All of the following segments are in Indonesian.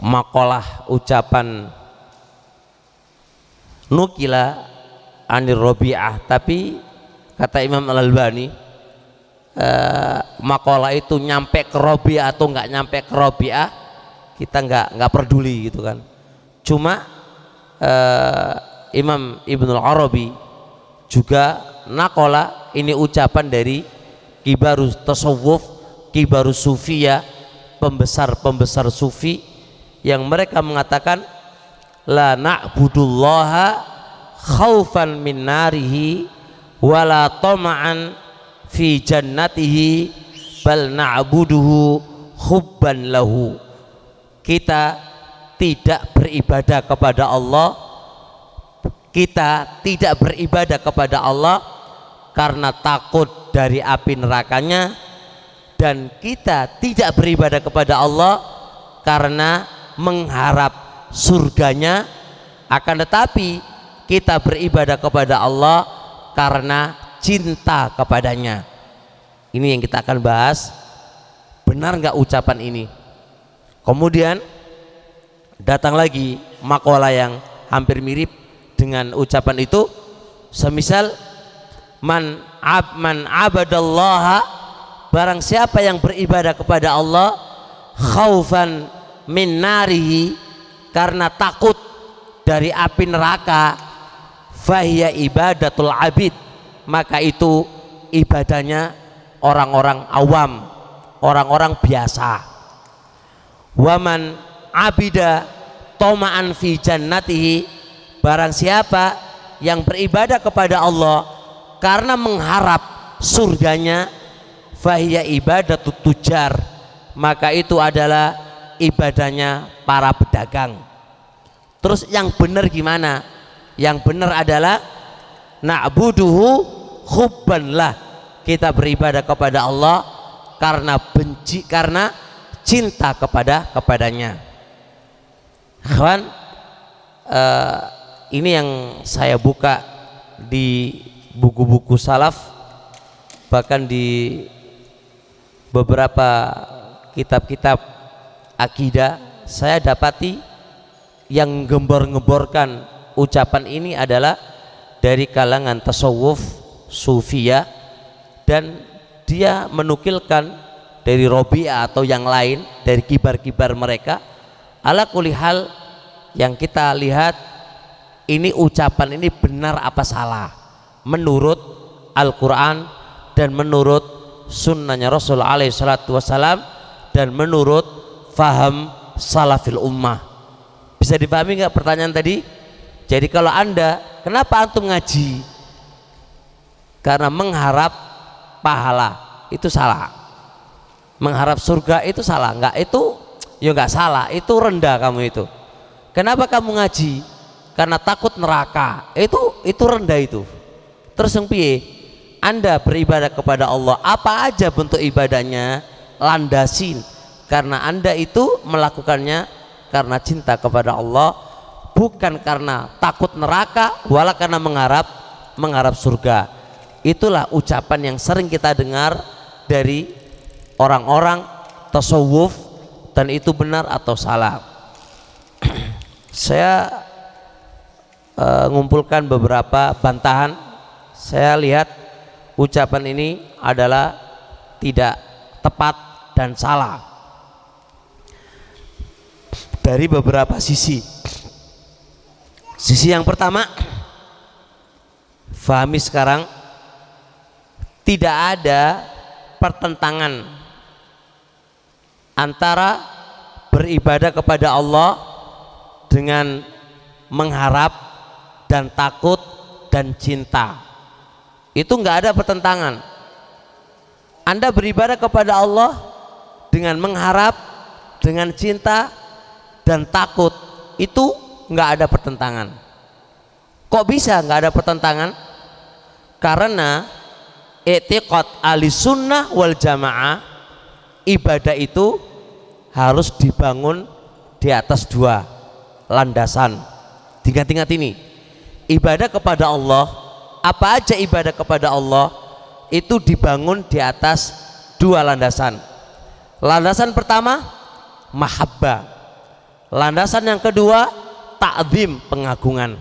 makalah ucapan nukila anir Rabi'ah, tapi kata Imam Al-Albani makalah itu nyampe ke Rabi'ah atau nggak nyampe ke Rabi'ah kita nggak peduli gitu kan. Cuma Imam Ibnul Arabi juga nakola ini ucapan dari kibarus tasawuf, kibarus sufiyah, pembesar sufi yang mereka mengatakan la na'budullaha khaufan min narihi wala tama'an fi jannatihi bal na'buduhu hubban lahu. Kita tidak beribadah kepada Allah, kita tidak beribadah kepada Allah karena takut dari api nerakanya, dan kita tidak beribadah kepada Allah karena mengharap surganya, akan tetapi kita beribadah kepada Allah karena cinta kepadanya. Ini yang kita akan bahas, benar nggak ucapan ini. Kemudian datang lagi makalah yang hampir mirip dengan ucapan itu, semisal man abadallaha, barang siapa yang beribadah kepada Allah khaufan min narihi, karena takut dari api neraka, fahiya ibadatul abid, maka itu ibadahnya orang-orang awam, orang-orang biasa. Waman abida toma'an fi jannatihi, barang siapa yang beribadah kepada Allah karena mengharap surganya, fahiya ibadatut tujar, maka itu adalah ibadahnya para pedagang. Terus yang benar gimana? Yang benar adalah na'buduhu hubban lah, kita beribadah kepada Allah karena benci, karena cinta kepadanya. Kawan, ini yang saya buka di buku-buku salaf, bahkan di beberapa kitab-kitab akidah saya dapati yang gembor-gemborkan ucapan ini adalah dari kalangan tasawuf sufiyah, dan dia menukilkan dari Rabi'ah atau yang lain, dari kibar-kibar mereka. Ala kulli hal, yang kita lihat ini ucapan ini benar apa salah menurut Al-Quran dan menurut sunnahnya Rasul alaihi salatu wassalam dan menurut faham salafil ummah. Bisa dipahami nggak pertanyaan tadi? Jadi kalau Anda, kenapa antum ngaji? Karena mengharap pahala, itu salah. Mengharap surga itu salah? Enggak, itu ya enggak salah, itu rendah kamu itu. Kenapa kamu ngaji? Karena takut neraka, itu rendah itu. Terus yang piye? Anda beribadah kepada Allah, apa aja bentuk ibadahnya, landasin karena Anda itu melakukannya karena cinta kepada Allah, bukan karena takut neraka, wala karena mengharap surga. Itulah ucapan yang sering kita dengar dari orang-orang tasawuf, dan itu benar atau salah. Saya ngumpulkan beberapa bantahan. Saya lihat ucapan ini adalah tidak tepat dan salah dari beberapa sisi. Sisi yang pertama, fahami sekarang tidak ada pertentangan antara beribadah kepada Allah dengan mengharap dan takut dan cinta. Itu enggak ada pertentangan. Anda beribadah kepada Allah dengan mengharap, dengan cinta dan takut, itu enggak ada pertentangan. Kok bisa enggak ada pertentangan? Karena i'tiqad ahli sunnah wal jamaah, ibadah itu harus dibangun di atas dua landasan. Ingat-ingat ini, ibadah kepada Allah, apa aja ibadah kepada Allah itu dibangun di atas dua landasan. Landasan pertama, mahabbah. Landasan yang kedua ta'zim, pengagungan.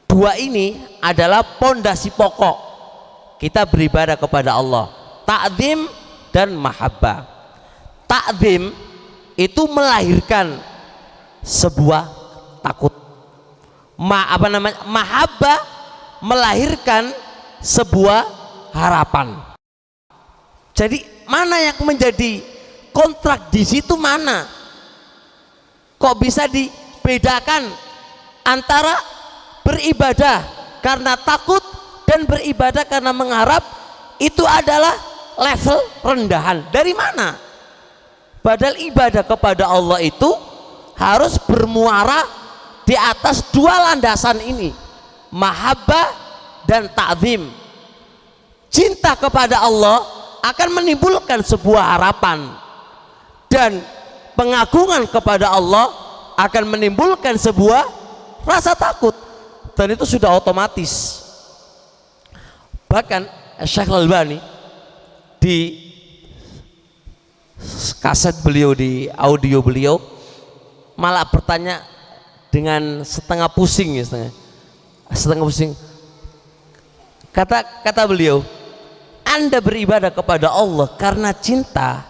Dua ini adalah pondasi pokok kita beribadah kepada Allah, ta'zim dan mahabbah. Ta'zim itu melahirkan sebuah takut. Mahabbah melahirkan sebuah harapan. Jadi mana yang menjadi kontrak di situ mana? Kok bisa dibedakan antara beribadah karena takut dan beribadah karena mengharap? Itu adalah level rendahan. Dari mana? Padahal ibadah kepada Allah itu harus bermuara di atas dua landasan ini, mahabbah dan ta'zim. Cinta kepada Allah akan menimbulkan sebuah harapan, dan pengagungan kepada Allah akan menimbulkan sebuah rasa takut, dan itu sudah otomatis. Bahkan Syekh Al-Albani di kaset beliau, di audio beliau, malah bertanya dengan setengah pusing, setengah pusing. Kata beliau, Anda beribadah kepada Allah karena cinta,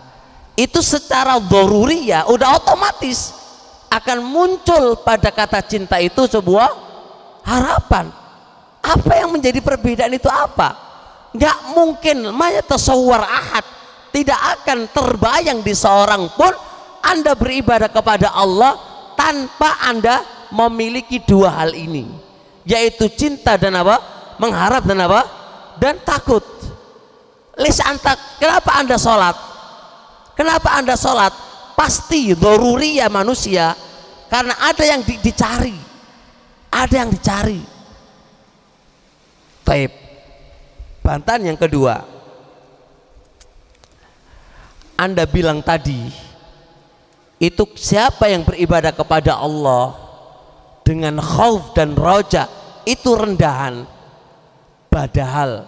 itu secara dzaruriyah udah otomatis akan muncul pada kata cinta itu sebuah harapan. Apa yang menjadi perbedaan itu apa? Nggak mungkin, tasawwur ahad, tidak akan terbayang di seorang pun Anda beribadah kepada Allah tanpa Anda memiliki dua hal ini, yaitu cinta dan apa? Mengharap dan apa? Dan takut. Kenapa Anda sholat? Kenapa Anda sholat? Pasti dzaruriyah manusia, karena ada yang dicari, ada yang dicari. Baik. Bantahan yang kedua, Anda bilang tadi itu siapa yang beribadah kepada Allah dengan khauf dan roja itu rendahan. Padahal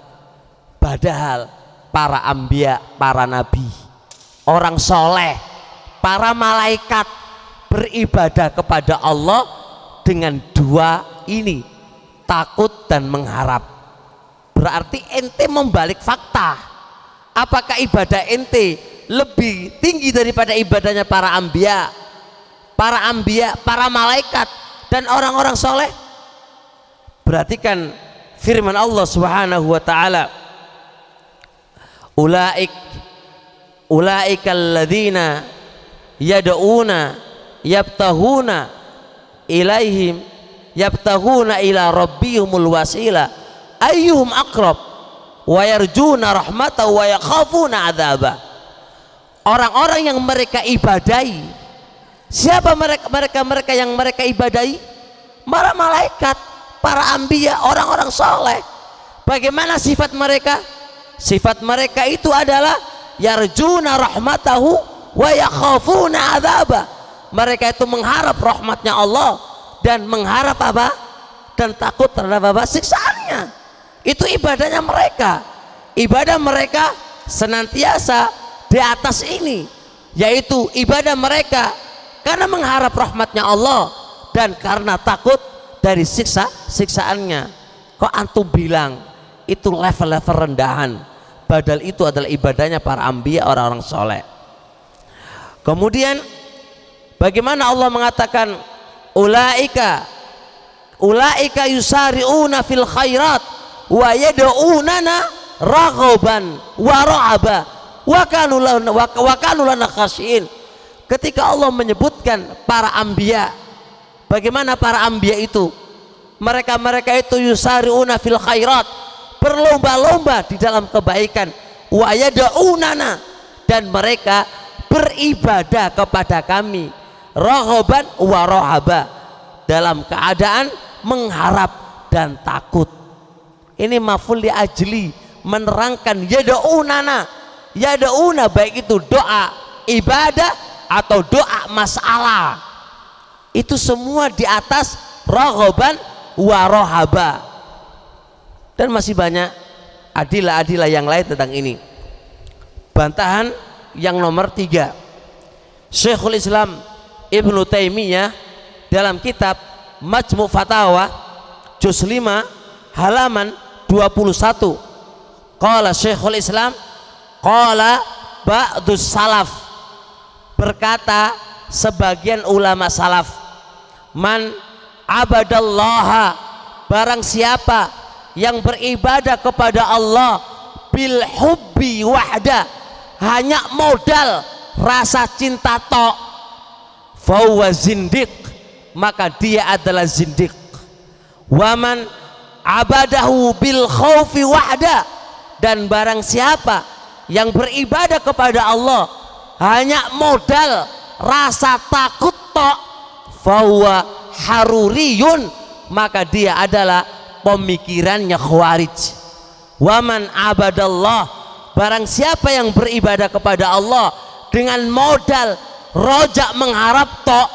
para anbiya, para nabi, orang soleh, para malaikat beribadah kepada Allah dengan dua ini, takut dan mengharap. Berarti ente membalik fakta. Apakah ibadah ente lebih tinggi daripada ibadahnya para anbiya, para malaikat dan orang-orang soleh? Perhatikan firman Allah Subhanahu wa taala, ulaikal ladzina yad'una yabtahuna ila rabbihimul wasila ayyuhum aqrab wa yarjuna rahmatahu wa yakhafuna adzaba. Orang-orang yang mereka ibadahi, siapa mereka yang mereka ibadahi? Para malaikat, para anbiya, orang-orang soleh. Bagaimana sifat mereka? Sifat mereka itu adalah yarjuna rahmatahu wa yakhafuna adzaba. Mereka itu mengharap rahmatnya Allah dan mengharap apa? Dan takut terhadap apa? Siksaannya. Itu ibadahnya mereka. Ibadah mereka senantiasa di atas ini, yaitu ibadah mereka karena mengharap rahmatnya Allah dan karena takut dari siksaannya. Kok antum bilang itu level-level rendahan, padahal itu adalah ibadahnya para anbiya, orang-orang soleh. Kemudian bagaimana Allah mengatakan ulaika yusari'una fil khairat wa yad'unana raghaban wa ra'aba wa kanu lana khashiin. Ketika Allah menyebutkan para anbiya, bagaimana para anbiya itu? Mereka itu yusari'una fil khairat, berlomba-lomba di dalam kebaikan, wa yad'unana, dan mereka beribadah kepada kami, raghaban wa rahaba, dalam keadaan mengharap dan takut. Ini maf'ul li ajli, menerangkan yad'una, baik itu doa ibadah atau doa masalah, itu semua di atas raghaban wa rahaba. Dan masih banyak adilah yang lain tentang ini. Bantahan yang nomor 3, Syekhul Islam Ibnu Taimiyah dalam kitab Majmu' Fatawa juz 5 halaman 21, qala Syekhul Islam, qala ba'dus salaf, berkata sebagian ulama salaf, man abadallaha, barang siapa yang beribadah kepada Allah bil hubbi wahda, hanya modal rasa cinta tok, fahuwa zindiq, maka dia adalah zindiq. Waman abadahu bil khaufi wahda, dan barang siapa yang beribadah kepada Allah hanya modal rasa takut tok, fahuwa haruriyun, maka dia adalah pemikirannya khawarij. Waman abadallah, barang siapa yang beribadah kepada Allah dengan modal rojak mengharap tok,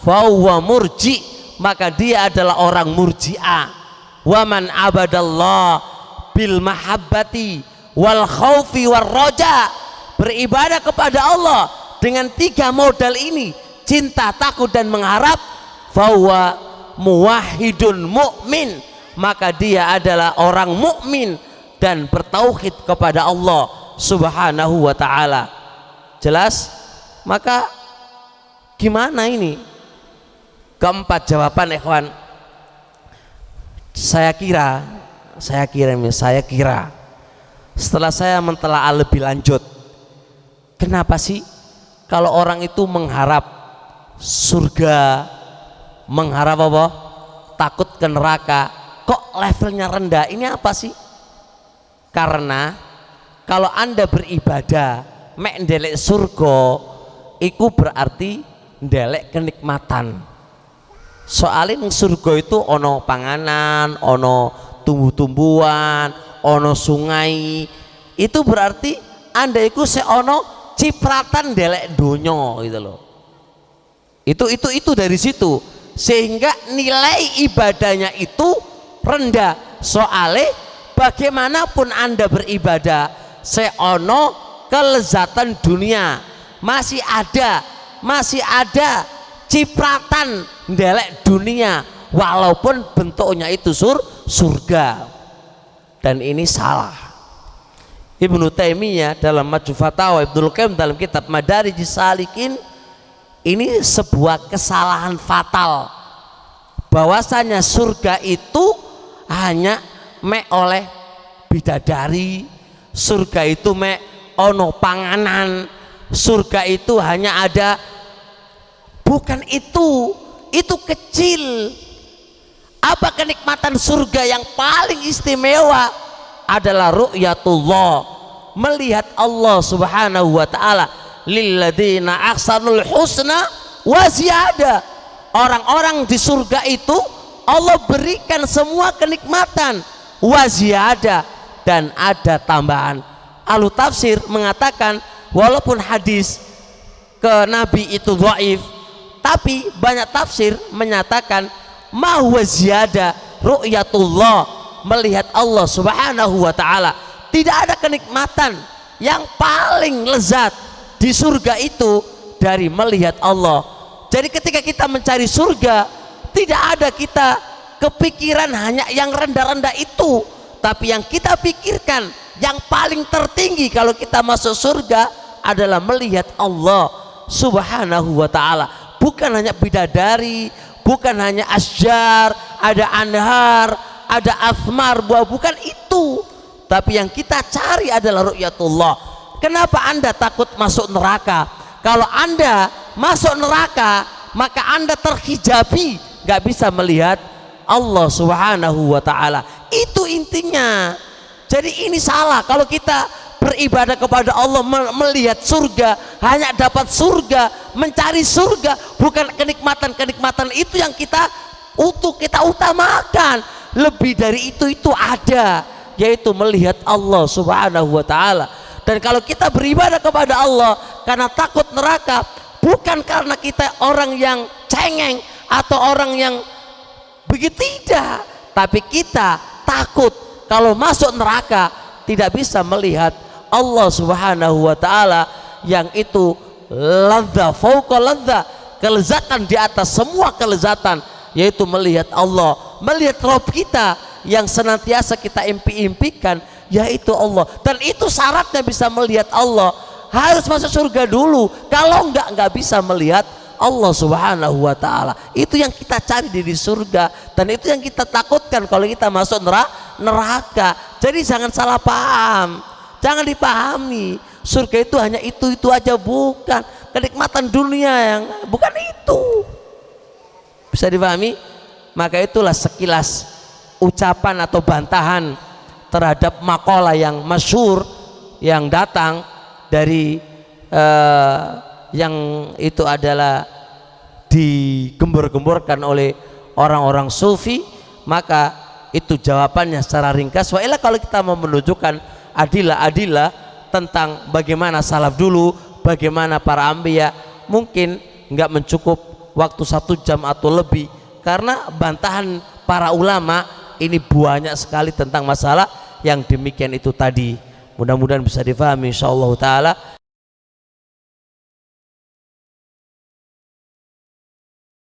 fahuwa murji, maka dia adalah orang murji'ah. Waman abadallah bil mahabbati wal khaufi war roja, beribadah kepada Allah dengan 3 modal ini, cinta, takut dan mengharap, fahuwa muwahhidun mu'min, maka dia adalah orang mukmin dan bertauhid kepada Allah subhanahu wa ta'ala. Jelas? Maka gimana ini? Keempat jawaban ikhwan, saya kira setelah saya mentelaah lebih lanjut, kenapa sih kalau orang itu mengharap surga, mengharap apa? Takut ke neraka, kok levelnya rendah? Ini apa sih? Karena kalau Anda beribadah mek ndelek surga, iku berarti ndelek kenikmatan. Soalnya surga itu ono panganan, ono tumbuh-tumbuhan, ono sungai. Itu berarti Anda itu seono cipratan ndelek donya gitu loh. Itu dari situ, sehingga nilai ibadahnya itu rendah. Soalnya bagaimanapun Anda beribadah, seono kelezatan dunia masih ada cipratan ndelek dunia, walaupun bentuknya itu surga. Dan ini salah. Ibnu Taimiyah dalam Majmu' Fatawa, Ibnu Qayyim dalam kitab Madarijis Salikin, ini sebuah kesalahan fatal, bahwasanya surga itu hanya mek oleh bidadari, surga itu mek ono panganan, surga itu hanya ada. Bukan itu kecil. Apa kenikmatan surga yang paling istimewa? Adalah ru'yatullah, melihat Allah subhanahu wa ta'ala. Lilladzina ahsanul husna wa ziyadah, orang-orang di surga itu Allah berikan semua kenikmatan wa ziyadah, dan ada tambahan. Ahlu tafsir mengatakan walaupun hadis ke Nabi itu dhaif, tapi banyak tafsir menyatakan ma huwa ziyada ru'yatullah, melihat Allah subhanahu wa ta'ala. Tidak ada kenikmatan yang paling lezat di surga itu dari melihat Allah. Jadi ketika kita mencari surga, tidak ada kita kepikiran hanya yang rendah-rendah itu, tapi yang kita pikirkan yang paling tertinggi kalau kita masuk surga adalah melihat Allah subhanahu wa ta'ala. Bukan hanya bidadari, bukan hanya asjar, ada anhar, ada athmar, buah, bukan itu. Tapi yang kita cari adalah ru'yatullah. Kenapa Anda takut masuk neraka? Kalau Anda masuk neraka, maka Anda terhijabi, gak bisa melihat Allah subhanahu wa ta'ala. Itu intinya. Jadi ini salah kalau kita beribadah kepada Allah, melihat surga, hanya dapat surga, mencari surga, bukan kenikmatan-kenikmatan itu yang kita utamakan. Lebih dari itu ada, yaitu melihat Allah subhanahu wa ta'ala. Dan kalau kita beribadah kepada Allah karena takut neraka, bukan karena kita orang yang cengeng atau orang yang begitu, tidak, tapi kita takut kalau masuk neraka tidak bisa melihat Allah subhanahu wa ta'ala yang itu ladza fauqa ladza, kelezatan di atas semua kelezatan, yaitu melihat Allah, melihat Rabb kita yang senantiasa kita impi-impikan, yaitu Allah. Dan itu syaratnya bisa melihat Allah, harus masuk surga dulu. Kalau enggak bisa melihat Allah subhanahu wa ta'ala. Itu yang kita cari di surga, dan itu yang kita takutkan kalau kita masuk neraka. Jadi jangan salah paham, jangan dipahami surga itu hanya itu aja, bukan. Kenikmatan dunia yang bukan itu, bisa dipahami. Maka itulah sekilas ucapan atau bantahan terhadap makalah yang masyhur yang datang dari yang itu adalah digembor-gemborkan oleh orang-orang sufi. Maka itu jawabannya secara ringkas. Wa illa kalau kita mau menunjukkan adilah tentang bagaimana salaf dulu, bagaimana para anbiya, mungkin nggak mencukup waktu 1 jam atau lebih, karena bantahan para ulama ini banyak sekali tentang masalah yang demikian itu tadi. Mudah-mudahan bisa difahami insyaallah taala.